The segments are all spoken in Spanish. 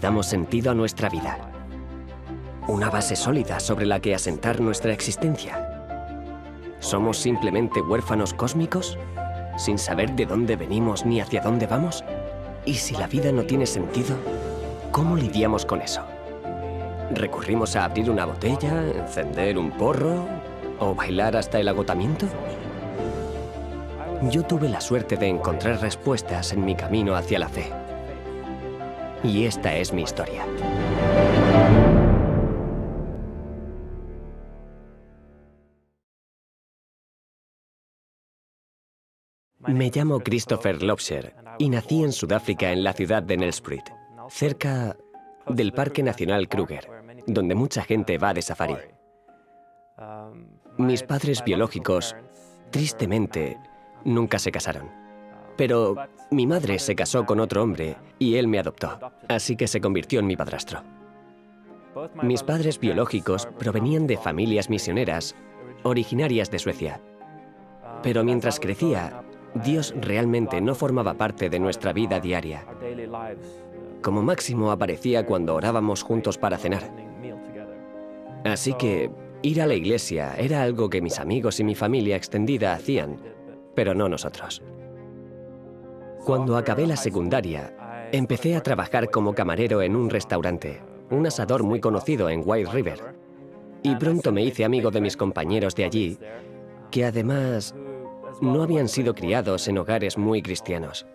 damos sentido a nuestra vida. Una base sólida sobre la que asentar nuestra existencia. ¿Somos simplemente huérfanos cósmicos, sin saber de dónde venimos ni hacia dónde vamos? Y si la vida no tiene sentido, ¿cómo lidiamos con eso? ¿Recurrimos a abrir una botella, encender un porro o bailar hasta el agotamiento? Yo tuve la suerte de encontrar respuestas en mi camino hacia la fe. Y esta es mi historia. Me llamo Christopher Lobsher y nací en Sudáfrica, en la ciudad de Nelspruit, cerca del Parque Nacional Kruger, donde mucha gente va de safari. Mis padres biológicos, tristemente, nunca se casaron. Pero mi madre se casó con otro hombre y él me adoptó, así que se convirtió en mi padrastro. Mis padres biológicos provenían de familias misioneras originarias de Suecia. Pero mientras crecía, Dios realmente no formaba parte de nuestra vida diaria. Como máximo aparecía cuando orábamos juntos para cenar. Así que ir a la iglesia era algo que mis amigos y mi familia extendida hacían, pero no nosotros. Cuando acabé la secundaria, empecé a trabajar como camarero en un restaurante, un asador muy conocido en White River. Y pronto me hice amigo de mis compañeros de allí, que además no habían sido criados en hogares muy cristianos.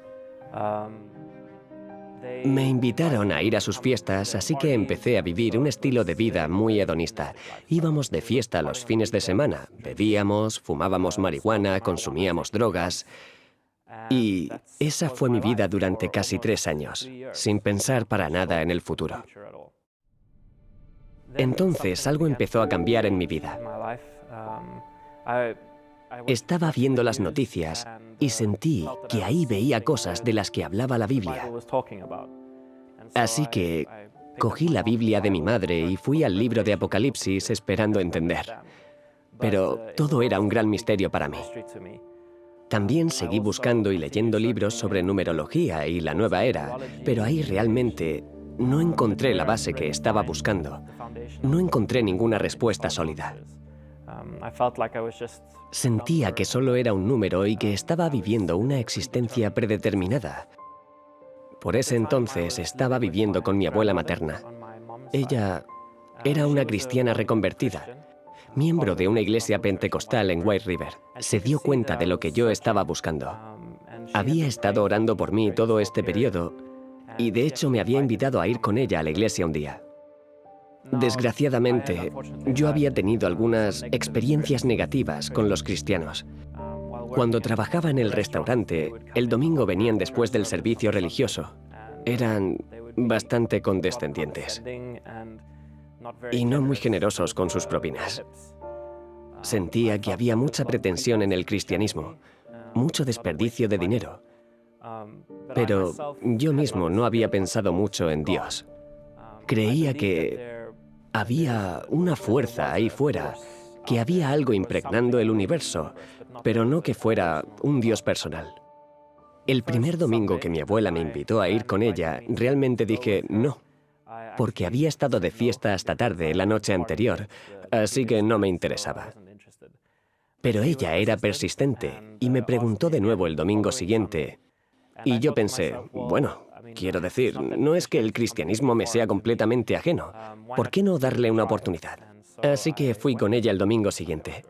Me invitaron a ir a sus fiestas, así que empecé a vivir un estilo de vida muy hedonista. Íbamos de fiesta los fines de semana, bebíamos, fumábamos marihuana, consumíamos drogas. Y esa fue mi vida durante casi 3 años, sin pensar para nada en el futuro. Entonces algo empezó a cambiar en mi vida. Estaba viendo las noticias y sentí que ahí veía cosas de las que hablaba la Biblia. Así que cogí la Biblia de mi madre y fui al libro de Apocalipsis esperando entender. Pero todo era un gran misterio para mí. También seguí buscando y leyendo libros sobre numerología y la nueva era, pero ahí realmente no encontré la base que estaba buscando. No encontré ninguna respuesta sólida. Sentía que solo era un número y que estaba viviendo una existencia predeterminada. Por ese entonces estaba viviendo con mi abuela materna. Ella era una cristiana reconvertida, miembro de una iglesia pentecostal en White River. Se dio cuenta de lo que yo estaba buscando. Había estado orando por mí todo este periodo y de hecho me había invitado a ir con ella a la iglesia un día. Desgraciadamente, yo había tenido algunas experiencias negativas con los cristianos. Cuando trabajaba en el restaurante, el domingo venían después del servicio religioso. Eran bastante condescendientes y no muy generosos con sus propinas. Sentía que había mucha pretensión en el cristianismo, mucho desperdicio de dinero. Pero yo mismo no había pensado mucho en Dios. Creía que había una fuerza ahí fuera, que había algo impregnando el universo, pero no que fuera un Dios personal. El primer domingo que mi abuela me invitó a ir con ella, realmente dije no, porque había estado de fiesta hasta tarde la noche anterior, así que no me interesaba. Pero ella era persistente y me preguntó de nuevo el domingo siguiente, y yo pensé, bueno, quiero decir, no es que el cristianismo me sea completamente ajeno. ¿Por qué no darle una oportunidad? Así que fui con ella el domingo siguiente.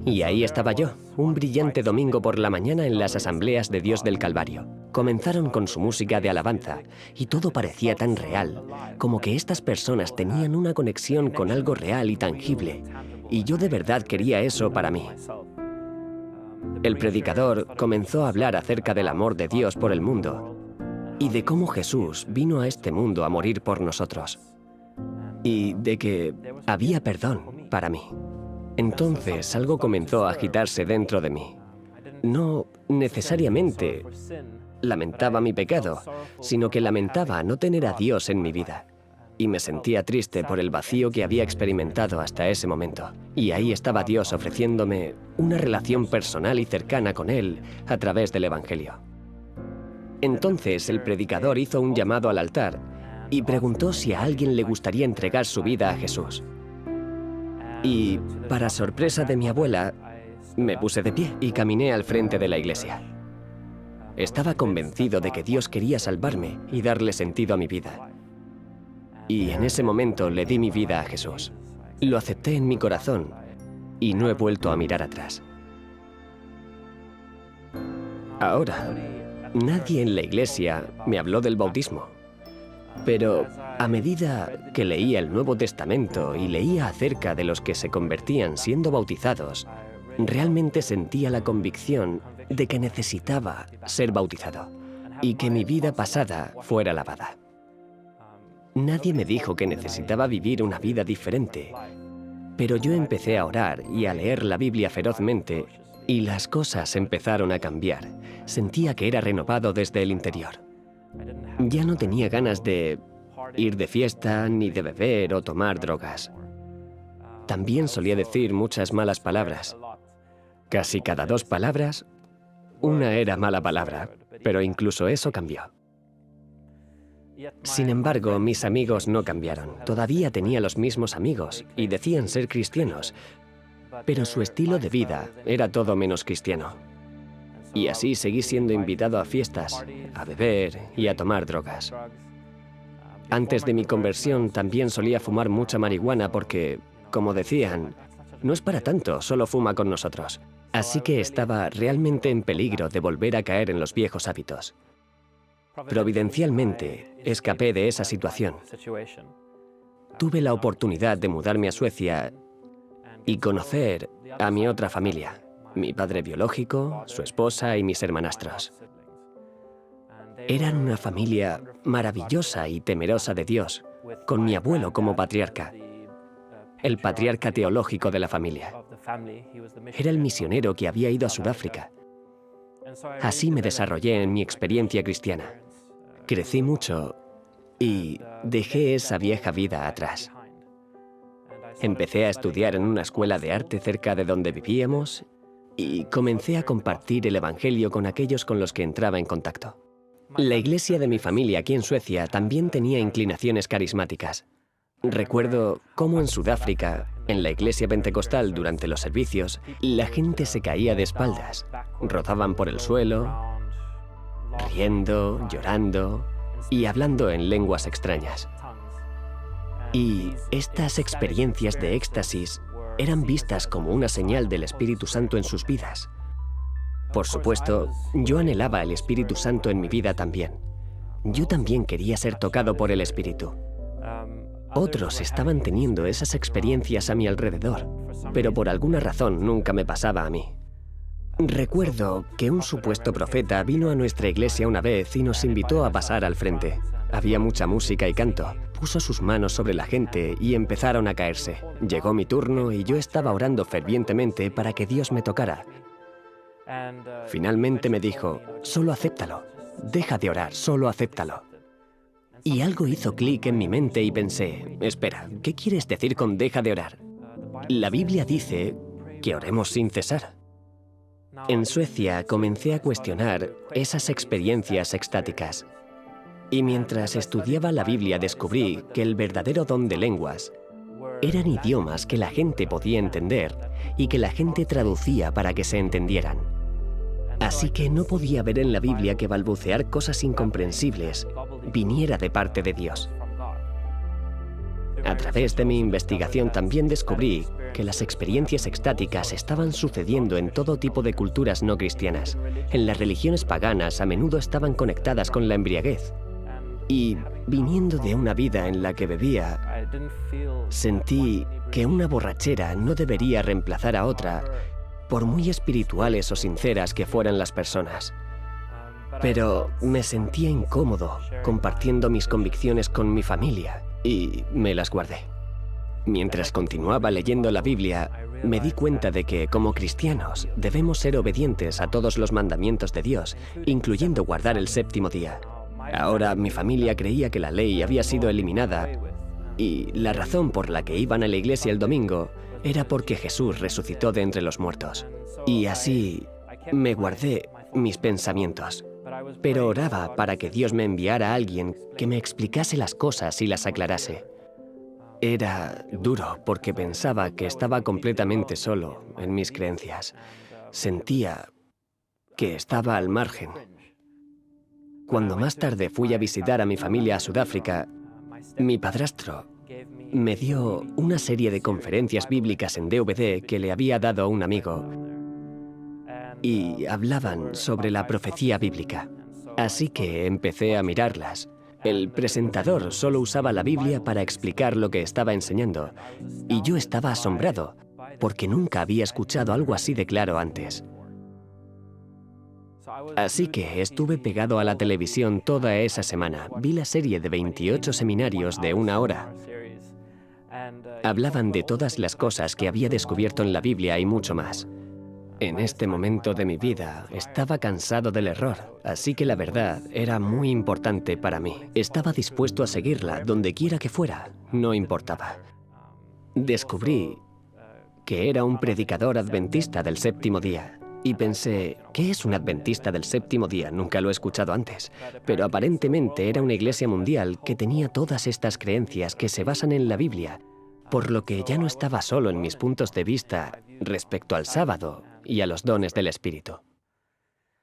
Y ahí estaba yo, un brillante domingo por la mañana en las asambleas de Dios del Calvario. Comenzaron con su música de alabanza y todo parecía tan real, como que estas personas tenían una conexión con algo real y tangible. Y yo de verdad quería eso para mí. El predicador comenzó a hablar acerca del amor de Dios por el mundo y de cómo Jesús vino a este mundo a morir por nosotros y de que había perdón para mí. Entonces algo comenzó a agitarse dentro de mí. No necesariamente lamentaba mi pecado, sino que lamentaba no tener a Dios en mi vida. Y me sentía triste por el vacío que había experimentado hasta ese momento. Y ahí estaba Dios ofreciéndome una relación personal y cercana con Él a través del Evangelio. Entonces el predicador hizo un llamado al altar y preguntó si a alguien le gustaría entregar su vida a Jesús. Y, para sorpresa de mi abuela, me puse de pie y caminé al frente de la iglesia. Estaba convencido de que Dios quería salvarme y darle sentido a mi vida. Y en ese momento le di mi vida a Jesús. Lo acepté en mi corazón y no he vuelto a mirar atrás. Ahora, nadie en la iglesia me habló del bautismo. Pero a medida que leía el Nuevo Testamento y leía acerca de los que se convertían siendo bautizados, realmente sentía la convicción de que necesitaba ser bautizado y que mi vida pasada fuera lavada. Nadie me dijo que necesitaba vivir una vida diferente, pero yo empecé a orar y a leer la Biblia ferozmente y las cosas empezaron a cambiar. Sentía que era renovado desde el interior. Ya no tenía ganas de ir de fiesta, ni de beber o tomar drogas. También solía decir muchas malas palabras. Casi cada 2 palabras, una era mala palabra, pero incluso eso cambió. Sin embargo, mis amigos no cambiaron. Todavía tenía los mismos amigos y decían ser cristianos, pero su estilo de vida era todo menos cristiano. Y así seguí siendo invitado a fiestas, a beber y a tomar drogas. Antes de mi conversión también solía fumar mucha marihuana porque, como decían, no es para tanto, solo fuma con nosotros. Así que estaba realmente en peligro de volver a caer en los viejos hábitos. Providencialmente, escapé de esa situación. Tuve la oportunidad de mudarme a Suecia y conocer a mi otra familia. Mi padre biológico, su esposa y mis hermanastros. Eran una familia maravillosa y temerosa de Dios, con mi abuelo como patriarca, el patriarca teológico de la familia. Era el misionero que había ido a Sudáfrica. Así me desarrollé en mi experiencia cristiana. Crecí mucho y dejé esa vieja vida atrás. Empecé a estudiar en una escuela de arte cerca de donde vivíamos y comencé a compartir el Evangelio con aquellos con los que entraba en contacto. La iglesia de mi familia aquí en Suecia también tenía inclinaciones carismáticas. Recuerdo cómo en Sudáfrica, en la iglesia pentecostal durante los servicios, la gente se caía de espaldas, rodaban por el suelo, riendo, llorando y hablando en lenguas extrañas. Y estas experiencias de éxtasis eran vistas como una señal del Espíritu Santo en sus vidas. Por supuesto, yo anhelaba el Espíritu Santo en mi vida también. Yo también quería ser tocado por el Espíritu. Otros estaban teniendo esas experiencias a mi alrededor, pero por alguna razón nunca me pasaba a mí. Recuerdo que un supuesto profeta vino a nuestra iglesia una vez y nos invitó a pasar al frente. Había mucha música y canto. Puso sus manos sobre la gente y empezaron a caerse. Llegó mi turno y yo estaba orando fervientemente para que Dios me tocara. Finalmente me dijo, solo acéptalo. Deja de orar, solo acéptalo. Y algo hizo clic en mi mente y pensé, espera, ¿qué quieres decir con deja de orar? La Biblia dice que oremos sin cesar. En Suecia comencé a cuestionar esas experiencias extáticas. Y mientras estudiaba la Biblia descubrí que el verdadero don de lenguas eran idiomas que la gente podía entender y que la gente traducía para que se entendieran. Así que no podía ver en la Biblia que balbucear cosas incomprensibles viniera de parte de Dios. A través de mi investigación también descubrí que las experiencias extáticas estaban sucediendo en todo tipo de culturas no cristianas. En las religiones paganas a menudo estaban conectadas con la embriaguez. Y viniendo de una vida en la que bebía, sentí que una borrachera no debería reemplazar a otra, por muy espirituales o sinceras que fueran las personas. Pero me sentía incómodo compartiendo mis convicciones con mi familia y me las guardé. Mientras continuaba leyendo la Biblia, me di cuenta de que, como cristianos, debemos ser obedientes a todos los mandamientos de Dios, incluyendo guardar el séptimo día. Ahora mi familia creía que la ley había sido eliminada y la razón por la que iban a la iglesia el domingo era porque Jesús resucitó de entre los muertos. Y así me guardé mis pensamientos. pero oraba para que Dios me enviara a alguien que me explicase las cosas y las aclarase. Era duro porque pensaba que estaba completamente solo en mis creencias. Sentía que estaba al margen. Cuando más tarde fui a visitar a mi familia a Sudáfrica, mi padrastro me dio una serie de conferencias bíblicas en DVD que le había dado un amigo y hablaban sobre la profecía bíblica. Así que empecé a mirarlas. El presentador solo usaba la Biblia para explicar lo que estaba enseñando, y yo estaba asombrado, porque nunca había escuchado algo así de claro antes. Así que estuve pegado a la televisión toda esa semana. Vi la serie de 28 seminarios de 1 hora. Hablaban de todas las cosas que había descubierto en la Biblia y mucho más. En este momento de mi vida estaba cansado del error, así que la verdad era muy importante para mí. Estaba dispuesto a seguirla donde quiera que fuera, no importaba. Descubrí que era un predicador adventista del séptimo día y pensé, ¿qué es un adventista del séptimo día? Nunca lo he escuchado antes, pero aparentemente era una iglesia mundial que tenía todas estas creencias que se basan en la Biblia, por lo que ya no estaba solo en mis puntos de vista respecto al sábado y a los dones del Espíritu.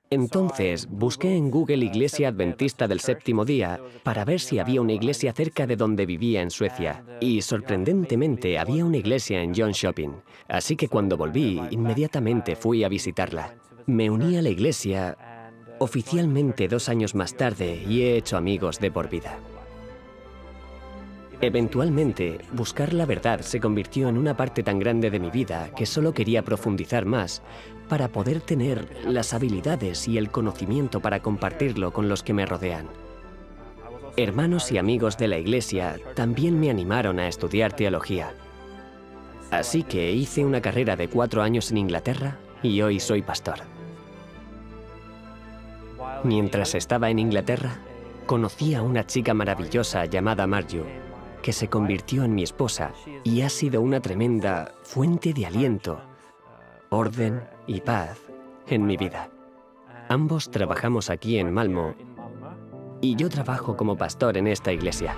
Entonces busqué en Google Iglesia Adventista del Séptimo Día para ver si había una iglesia cerca de donde vivía en Suecia, y sorprendentemente había una iglesia en Jönköping, así que cuando volví, inmediatamente fui a visitarla. Me uní a la iglesia oficialmente 2 años más tarde y he hecho amigos de por vida. Eventualmente, buscar la verdad se convirtió en una parte tan grande de mi vida que solo quería profundizar más para poder tener las habilidades y el conocimiento para compartirlo con los que me rodean. Hermanos y amigos de la iglesia también me animaron a estudiar teología. Así que hice una carrera de 4 años en Inglaterra y hoy soy pastor. Mientras estaba en Inglaterra, conocí a una chica maravillosa llamada Marju, que se convirtió en mi esposa y ha sido una tremenda fuente de aliento, orden y paz en mi vida. Ambos trabajamos aquí en Malmö y yo trabajo como pastor en esta iglesia.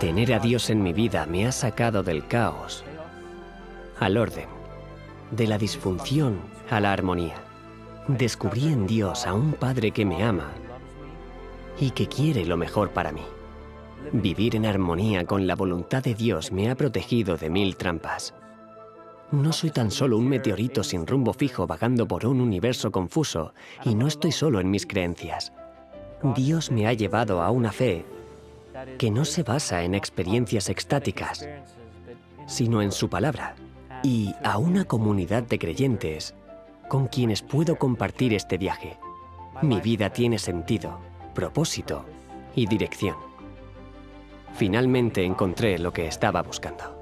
Tener a Dios en mi vida me ha sacado del caos al orden, de la disfunción a la armonía. Descubrí en Dios a un Padre que me ama y que quiere lo mejor para mí. Vivir en armonía con la voluntad de Dios me ha protegido de 1000 trampas. No soy tan solo un meteorito sin rumbo fijo vagando por un universo confuso, y no estoy solo en mis creencias. Dios me ha llevado a una fe que no se basa en experiencias extáticas, sino en su palabra, y a una comunidad de creyentes con quienes puedo compartir este viaje. Mi vida tiene sentido, propósito y dirección. Finalmente encontré lo que estaba buscando.